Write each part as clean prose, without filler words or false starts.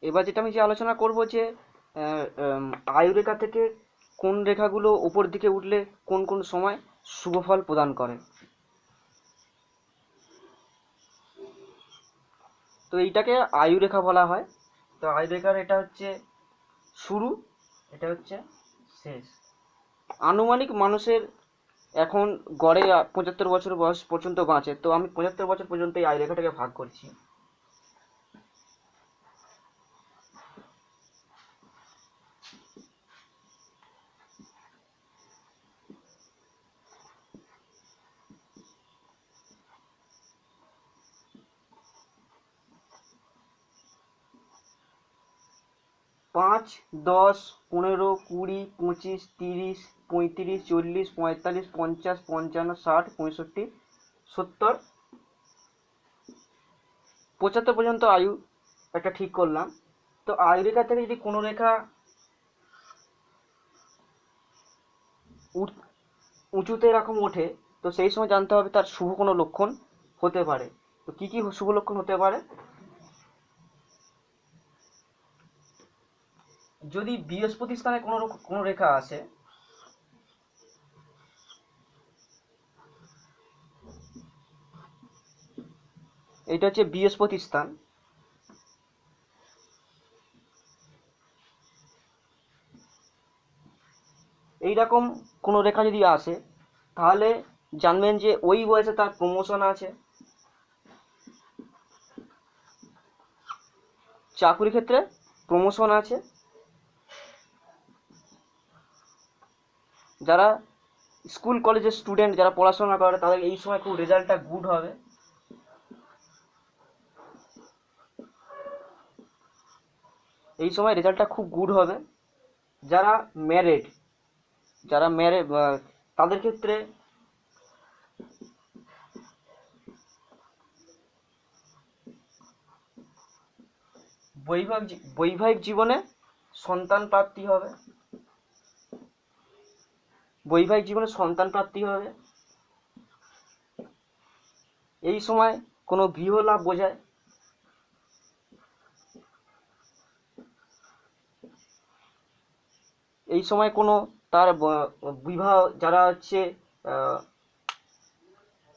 এবার যেটা আমি আলোচনা করব যে আয়ুরেখা থেকে কোন রেখাগুলো উপর দিকে উঠলে কোন কোন সময় শুভ ফল প্রদান করে। তো এইটাকে আয়ুরেখা বলা হয়। তো আয়ুরেখার এটা হচ্ছে শুরু, এটা হচ্ছে শেষ। আনুমানিক মানুষের এখন গড়ে 75 বছর বয়স পর্যন্ত বাঁচে, তো আমি 75 বছর পর্যন্ত এই আয়ুরেখাটাকে ভাগ করছি। 5, 10, 15, 20, 25, 30, 35, 40, 45, 50, 55, 60, 65, 70, 75 পর্যন্ত আয়ু একটা ঠিক করলাম। তো আয়ুরেখা থেকে যদি কোনো রেখা উঁচুতে এরকম ওঠে, তো সেই সময় জানতে হবে তার শুভ কোনো লক্ষণ হতে পারে। তো কি কি শুভ লক্ষণ হতে পারে? যদি বৃহস্পতি স্থানে কোনো রেখা আসে, এটা হচ্ছে বৃহস্পতি স্থান। এইরকম কোনো রেখা যদি আসে, তাহলে জানবেন যে ওই বয়সে তার প্রমোশন আছে। চাকুরি ক্ষেত্রে প্রমোশন আছে। যারা স্কুল কলেজের স্টুডেন্ট, যারা পড়াশোনা করে, তাদের এই সময় খুব রেজাল্টটা গুড হবে। এই সময় রেজাল্টটা খুব গুড হবে। যারা ম্যারেড, যারা ম্যারেড তাদের ক্ষেত্রে বৈবাহিক জীবনে সন্তান প্রাপ্তি হবে। বৈবাহিক জীবনে সন্তান প্রাপ্তি হবে। এই সময় কোনো গৃহ লাভ বোঝায়। এই সময় কোনো তার বিবাহ, যারা হচ্ছে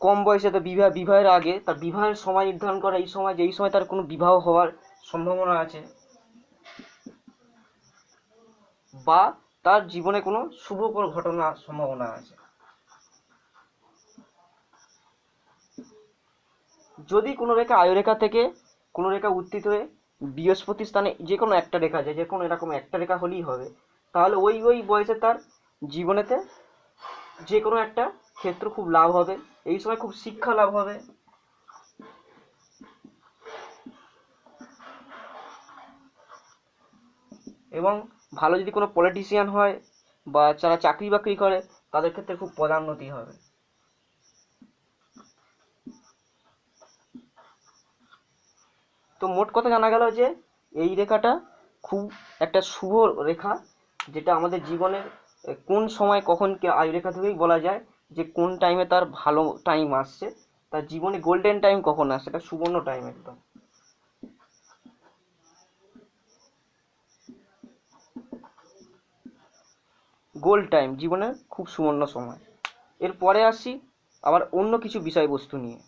কম বয়সে, তো বিবাহের আগে তার বিবাহের সময় নির্ধারণ করা, এই সময় যে এই সময় তার কোনো বিবাহ হওয়ার সম্ভাবনা আছে, বা তার জীবনে কোনো শুভ কোনো ঘটনার সম্ভাবনা আছে। যদি কোনো রেখা আয়ুরেখা থেকে কোনো রেখা উত্থিত হয়ে বৃহস্পতি স্থানে যে কোনো একটা রেখা যায়, যে কোনো এরকম একটা রেখা হলেই হবে, তাহলে ওই ওই বয়সে তার জীবনেতে যে কোনো একটা ক্ষেত্র খুব লাভ হবে। এই সময় খুব শিক্ষা লাভ হবে। এবং ভালো যদি কোনো পলিটিশিয়ান হয় বা যারা চাকরি বাকরি করে, তাদের ক্ষেত্রে খুব পদোন্নতি হবে। তো মোট কথা জানা গেল যে এই রেখাটা খুব একটা শুভ রেখা, যেটা আমাদের জীবনের কোন সময় কখন আয়ু রেখা থেকেই বলা যায় যে কোন টাইমে তার ভালো টাইম আসছে, তার জীবনে গোল্ডেন টাইম কখন আসছে, এটা সুবর্ণ টাইম একদম। গোল্ড টাইম, জীবনের খুব সুবর্ণ সময়। এরপরে আসছি আবার অন্য কিছু বিষয়বস্তু নিয়ে।